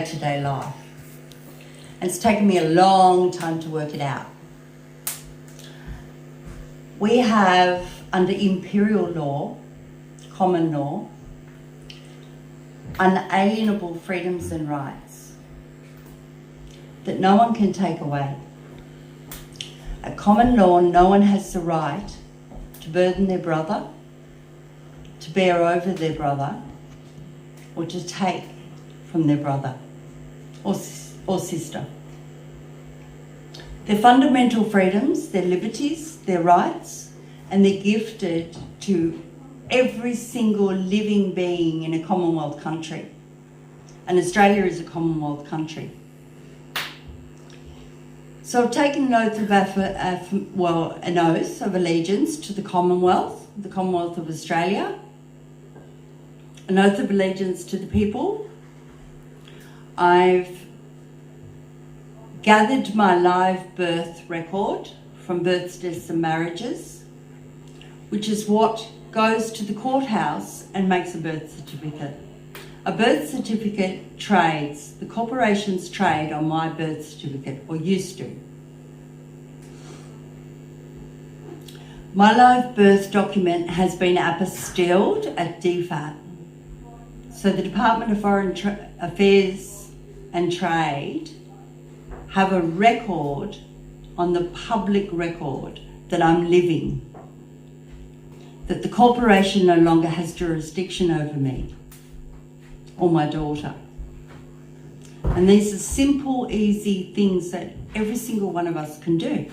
day-to-day life. And it's taken me a long time to work it out. We have, under imperial law, common law, unalienable freedoms and rights that no one can take away. At common law, no one has the right to burden their brother, to bear over their brother, or to take from their brother or sister. Their fundamental freedoms, their liberties, their rights, and they're gifted to every single living being in a Commonwealth country. And Australia is a Commonwealth country. So I've taken an oath an oath of allegiance to the Commonwealth of Australia, an oath of allegiance to the people. I've gathered my live birth record from births, deaths and marriages, which is what goes to the courthouse and makes a birth certificate. A birth certificate trades, the corporations trade on my birth certificate, or used to. My live birth document has been apostilled at DFAT. So the Department of Foreign Affairs and Trade have a record on the public record that I'm living, that the corporation no longer has jurisdiction over me or my daughter. And these are simple, easy things that every single one of us can do,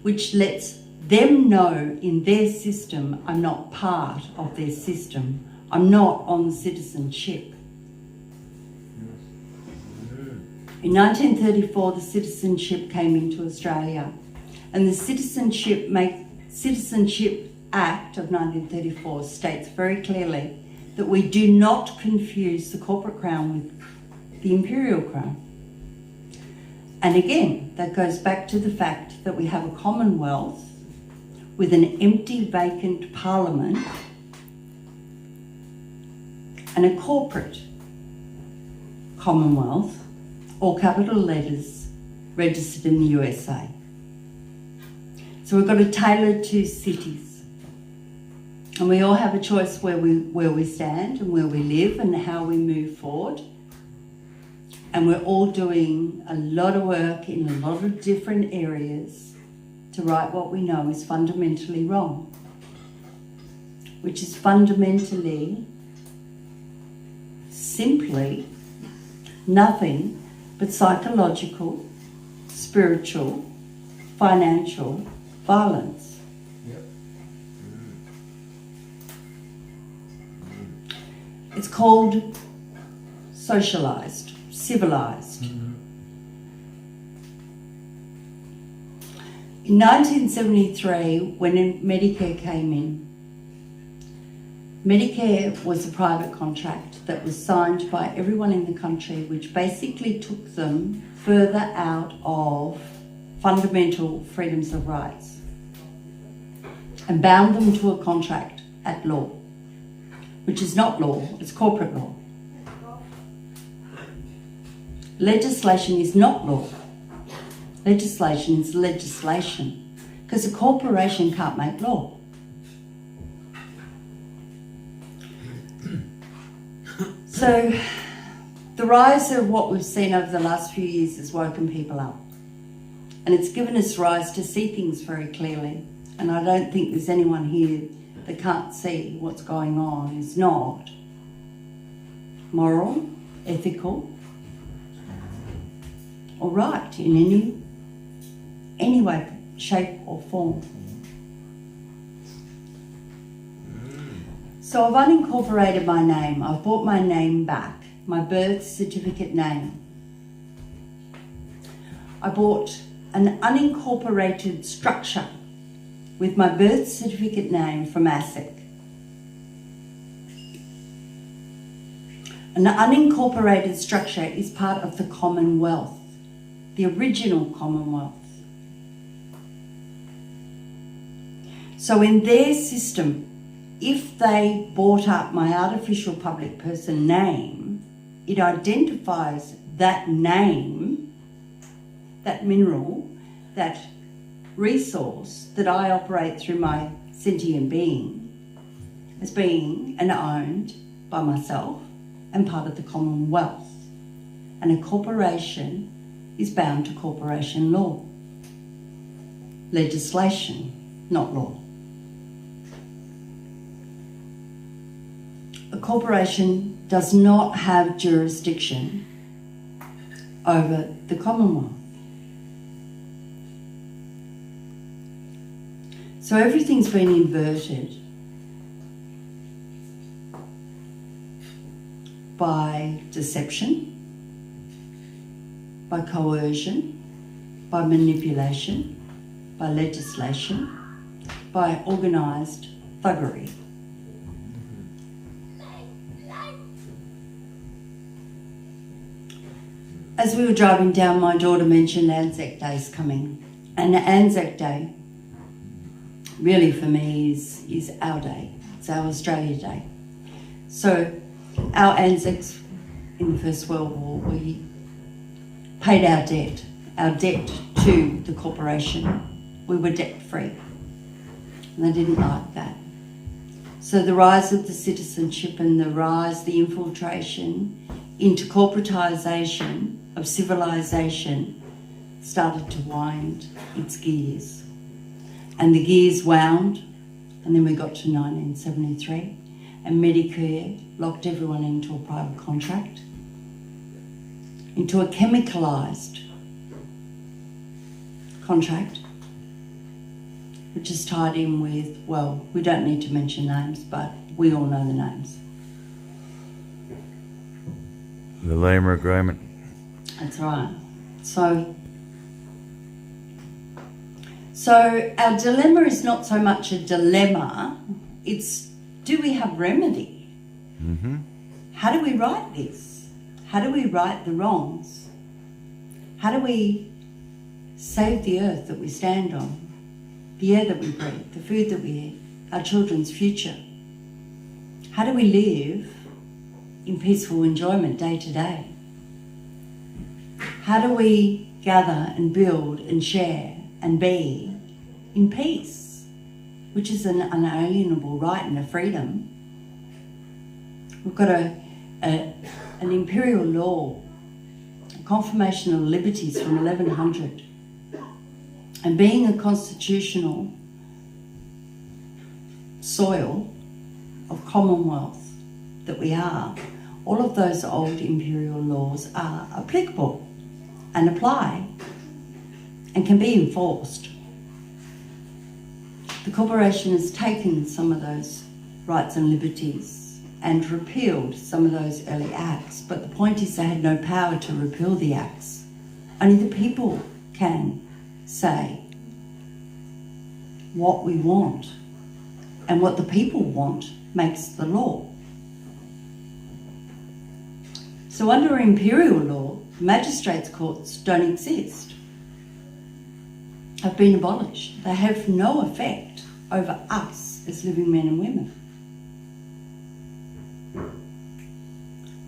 which lets them know in their system I'm not part of their system. I'm not on citizenship. In 1934, the Citizenship came into Australia, and the Citizenship Act of 1934 states very clearly that we do not confuse the corporate crown with the imperial crown. And again, that goes back to the fact that we have a Commonwealth with an empty, vacant parliament and a corporate Commonwealth, all capital letters, registered in the USA. So we've got to tailor to cities. And we all have a choice where we stand and where we live and how we move forward. And we're all doing a lot of work in a lot of different areas to right what we know is fundamentally wrong, which is fundamentally, simply, nothing but psychological, spiritual, financial violence. Yep. It's called socialised, civilised. In 1973, when Medicare came in, Medicare was a private contract that was signed by everyone in the country, which basically took them further out of fundamental freedoms of rights and bound them to a contract at law, which is not law, it's corporate law. Legislation is not law. Legislation is legislation, because a corporation can't make law. So the rise of what we've seen over the last few years has woken people up, and it's given us rise to see things very clearly. And I don't think there's anyone here that can't see what's going on is not moral, ethical, or right in any way, shape or form. So I've unincorporated my name. I've brought my name back, my birth certificate name. I bought an unincorporated structure with my birth certificate name from ASIC. An unincorporated structure is part of the Commonwealth, the original Commonwealth. So in their system, if they bought up my artificial public person name, it identifies that name, that mineral, that resource that I operate through my sentient being as being and owned by myself and part of the Commonwealth. And a corporation is bound to corporation law. Legislation, not law. A corporation does not have jurisdiction over the Commonwealth. So everything's been inverted by deception, by coercion, by manipulation, by legislation, by organised thuggery. As we were driving down, my daughter mentioned Anzac Day's coming. And Anzac Day, really for me, is our day. It's our Australia Day. So our Anzacs in the First World War, we paid our debt to the corporation. We were debt-free. And they didn't like that. So the rise of the citizenship and the infiltration into corporatisation of civilization started to wind its gears. And the gears wound, and then we got to 1973, and Medicare locked everyone into a private contract, into a chemicalised contract, which is tied in with, well, we don't need to mention names, but we all know the names. The Lima Agreement. That's right. So our dilemma is not so much a dilemma, it's do we have remedy? Mm-hmm. How do we right this? How do we right the wrongs? How do we save the earth that we stand on, the air that we breathe, the food that we eat, our children's future? How do we live in peaceful enjoyment day to day? How do we gather and build and share and be in peace, which is an unalienable right and a freedom? We've got an imperial law, a confirmation of liberties from 1100, and being a constitutional soil of Commonwealth that we are, all of those old imperial laws are applicable and apply and can be enforced. The corporation has taken some of those rights and liberties and repealed some of those early acts, but the point is they had no power to repeal the acts. Only the people can say what we want, and what the people want makes the law. So under imperial law, magistrates' courts don't exist, have been abolished. They have no effect over us as living men and women.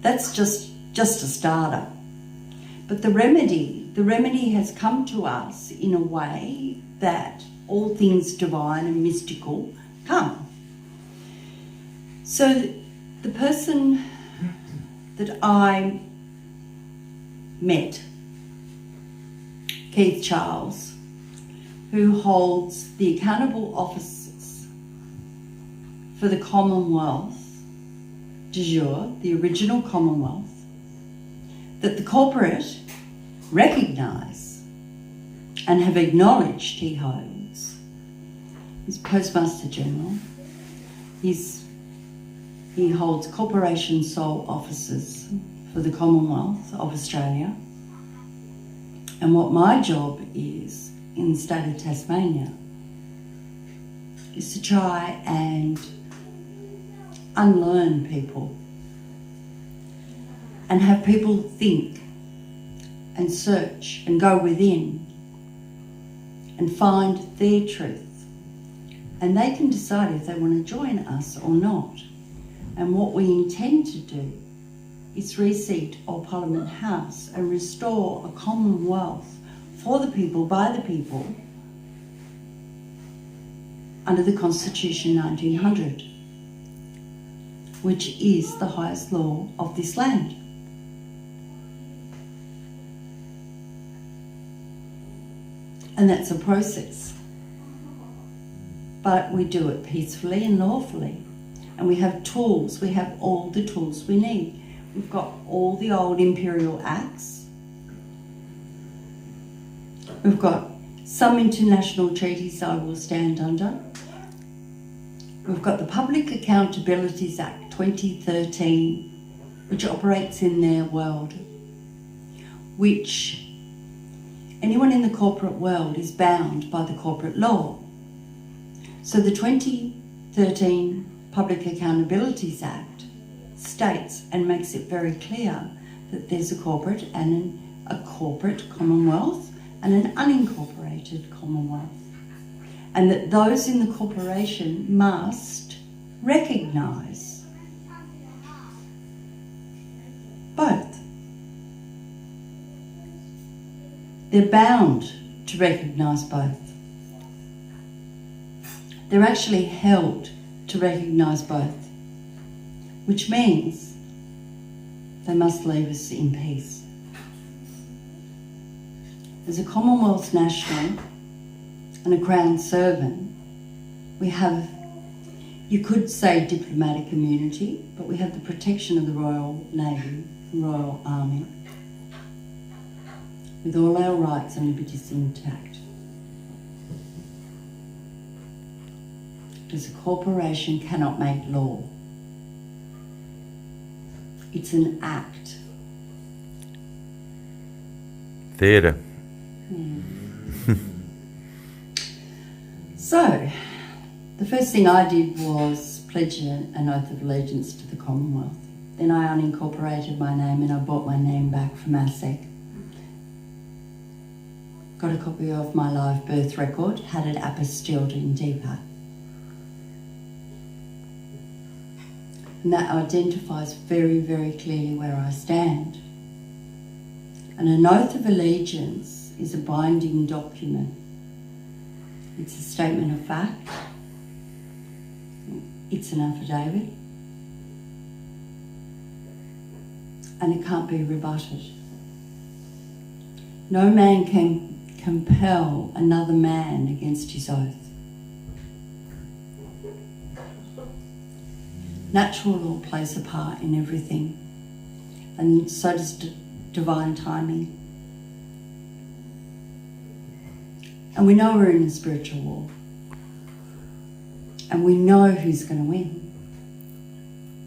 That's just a starter. But the remedy has come to us in a way that all things divine and mystical come. So the person that I met, Keith Charles, who holds the accountable offices for the Commonwealth de jure, the original Commonwealth, that the corporate recognise and have acknowledged he holds. He's Postmaster General. He holds corporation sole offices for the Commonwealth of Australia. And what my job is in the state of Tasmania is to try and unlearn people and have people think and search and go within and find their truth. And they can decide if they want to join us or not. And what we intend to do its reseat or Parliament House and restore a commonwealth for the people, by the people, under the Constitution 1900, which is the highest law of this land. And that's a process. But we do it peacefully and lawfully. And we have tools, we have all the tools we need. We've got all the old imperial acts. We've got some international treaties I will stand under. We've got the Public Accountabilities Act 2013, which operates in their world, which anyone in the corporate world is bound by the corporate law. So the 2013 Public Accountabilities Act states and makes it very clear that there's a corporate and a corporate commonwealth and an unincorporated commonwealth, and that those in the corporation must recognise both. They're bound to recognise both. They're actually held to recognise both, which means they must leave us in peace. As a Commonwealth national and a Crown servant, we have, you could say, diplomatic immunity, but we have the protection of the Royal Navy and Royal Army, with all our rights and liberties intact. Because a corporation cannot make law. It's an act. Theatre. So, the first thing I did was pledge an oath of allegiance to the Commonwealth. Then I unincorporated my name and I bought my name back from ASIC. Got a copy of my live birth record, had it apostilled in DPAT. And that identifies very, very clearly where I stand. And an oath of allegiance is a binding document. It's a statement of fact. It's an affidavit. And it can't be rebutted. No man can compel another man against his oath. Natural law plays a part in everything, and so does divine timing. And we know we're in a spiritual war, and we know who's going to win.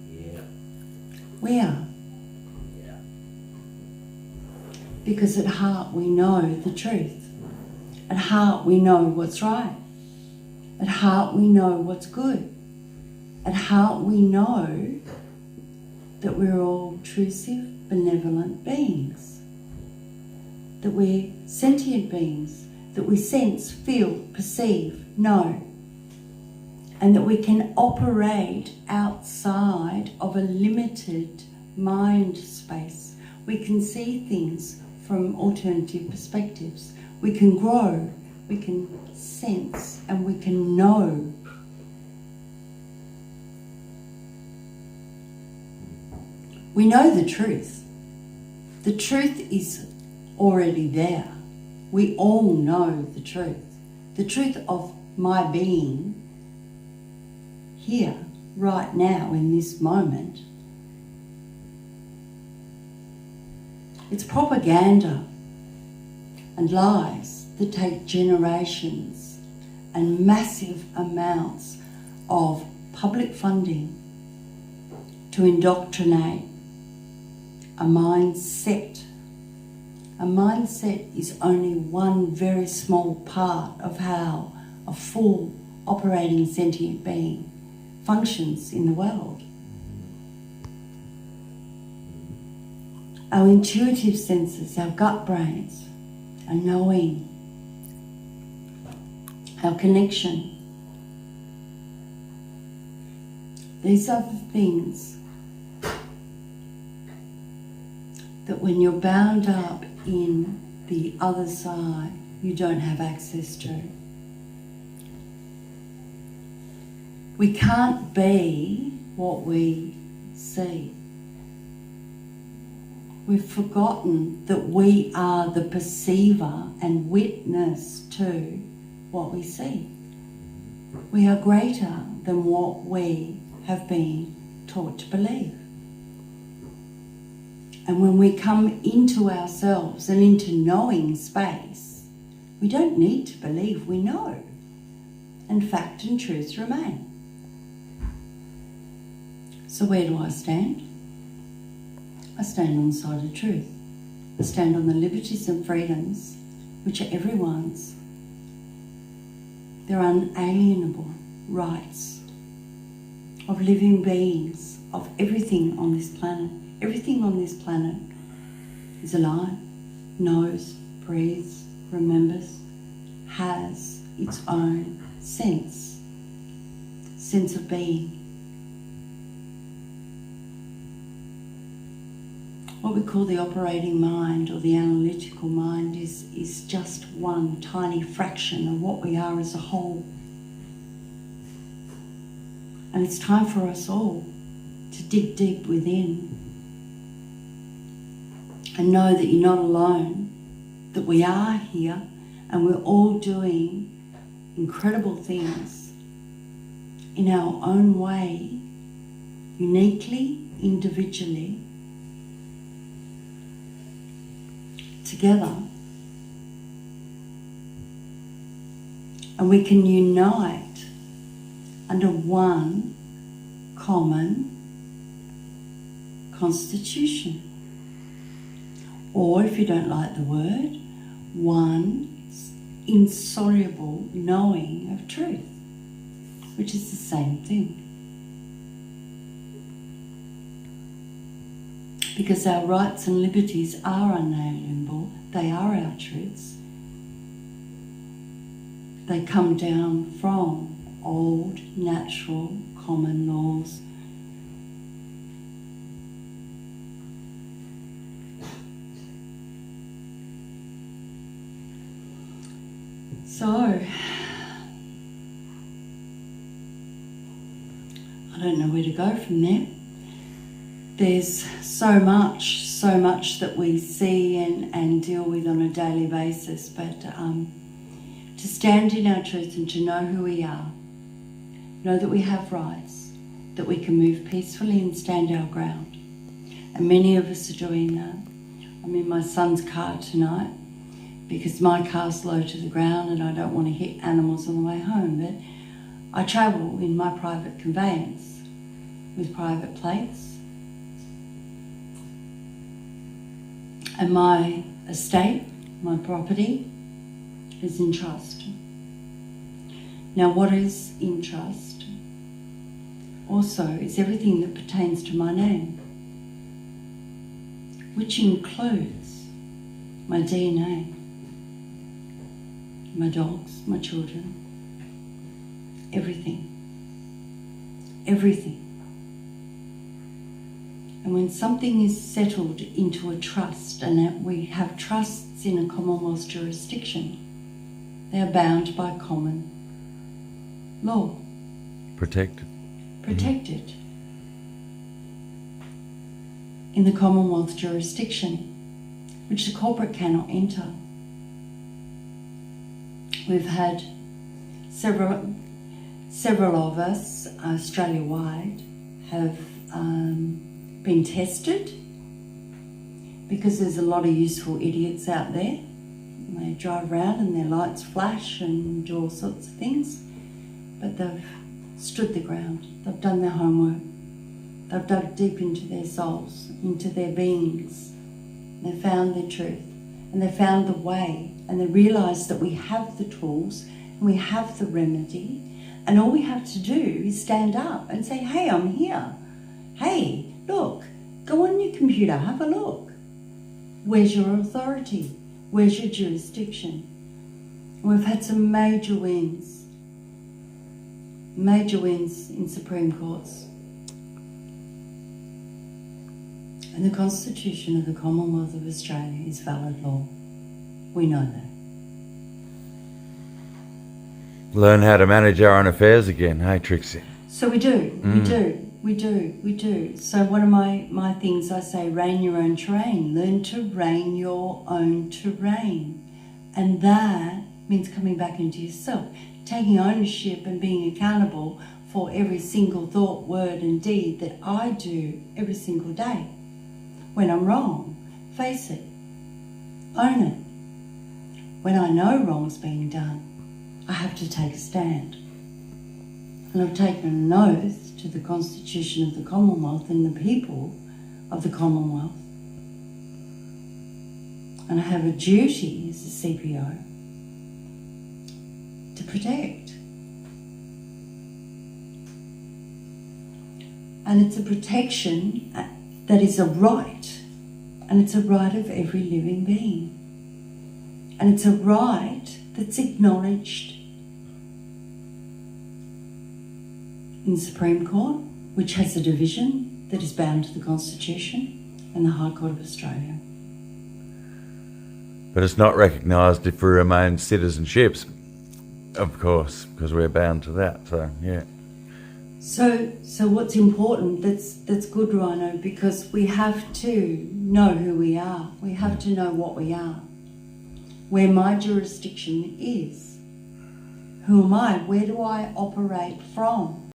Yeah. We are. Yeah. Because at heart we know the truth. At heart we know what's right. At heart we know what's good. At heart we know that we're all intrusive, benevolent beings. That we're sentient beings. That we sense, feel, perceive, know. And that we can operate outside of a limited mind space. We can see things from alternative perspectives. We can grow, we can sense, and we can know. We know the truth. The truth is already there. We all know the truth. The truth of my being here, right now, in this moment. It's propaganda and lies that take generations and massive amounts of public funding to indoctrinate a mindset. A mindset is only one very small part of how a full operating sentient being functions in the world. Our intuitive senses, our gut brains, our knowing, our connection. These are the things that when you're bound up in the other side, you don't have access to. We can't be what we see. We've forgotten that we are the perceiver and witness to what we see. We are greater than what we have been taught to believe. And when we come into ourselves and into knowing space, we don't need to believe, we know. And fact and truth remain. So where do I stand? I stand on the side of truth. I stand on the liberties and freedoms which are everyone's. They're unalienable rights of living beings, of everything on this planet. Everything on this planet is alive, knows, breathes, remembers, has its own sense of being. What we call the operating mind or the analytical mind is just one tiny fraction of what we are as a whole. And it's time for us all to dig deep within and know that you're not alone, that we are here and we're all doing incredible things in our own way, uniquely, individually, together. And we can unite under one common constitution. Or, if you don't like the word, one insoluble knowing of truth, which is the same thing. Because our rights and liberties are unalienable, they are our truths. They come down from old, natural, common laws. So, I don't know where to go from there. There's so much that we see and deal with on a daily basis, but to stand in our truth and to know who we are, know that we have rights, that we can move peacefully and stand our ground. And many of us are doing that. I'm in my son's car tonight because my car's low to the ground and I don't want to hit animals on the way home, but I travel in my private conveyance with private plates. And my estate, my property, is in trust. Now, what is in trust also is everything that pertains to my name, which includes my DNA, my dogs, my children, everything. Everything. And when something is settled into a trust, and we have trusts in a Commonwealth jurisdiction, they are bound by common law. Protected. Protected. In the Commonwealth jurisdiction, which the corporate cannot enter. We've had several of us, Australia-wide, have been tested because there's a lot of useful idiots out there. They drive around and their lights flash and do all sorts of things, but they've stood the ground. They've done their homework. They've dug deep into their souls, into their beings. They found their truth and they found the way, and they realised that we have the tools and we have the remedy, and all we have to do is stand up and say, hey, I'm here. Hey, look, go on your computer, have a look. Where's your authority? Where's your jurisdiction? We've had some major wins in Supreme Courts. And the Constitution of the Commonwealth of Australia is valid law. We know that. Learn how to manage our own affairs again, hey Trixie? So we do. So one of my things I say, reign your own terrain. Learn to reign your own terrain. And that means coming back into yourself, taking ownership and being accountable for every single thought, word and deed that I do every single day. When I'm wrong, face it, own it. When I know wrong's being done, I have to take a stand. And I've taken an oath to the Constitution of the Commonwealth and the people of the Commonwealth. And I have a duty as a CPO to protect. And it's a protection that is a right. And it's a right of every living being. And it's a right that's acknowledged in the Supreme Court, which has a division that is bound to the Constitution, and the High Court of Australia. But it's not recognised if we remain citizenships, of course, because we're bound to that, so yeah. So what's important, that's good, Rhino, because we have to know who we are. We have to know what we are. Where my jurisdiction is. Who am I? Where do I operate from?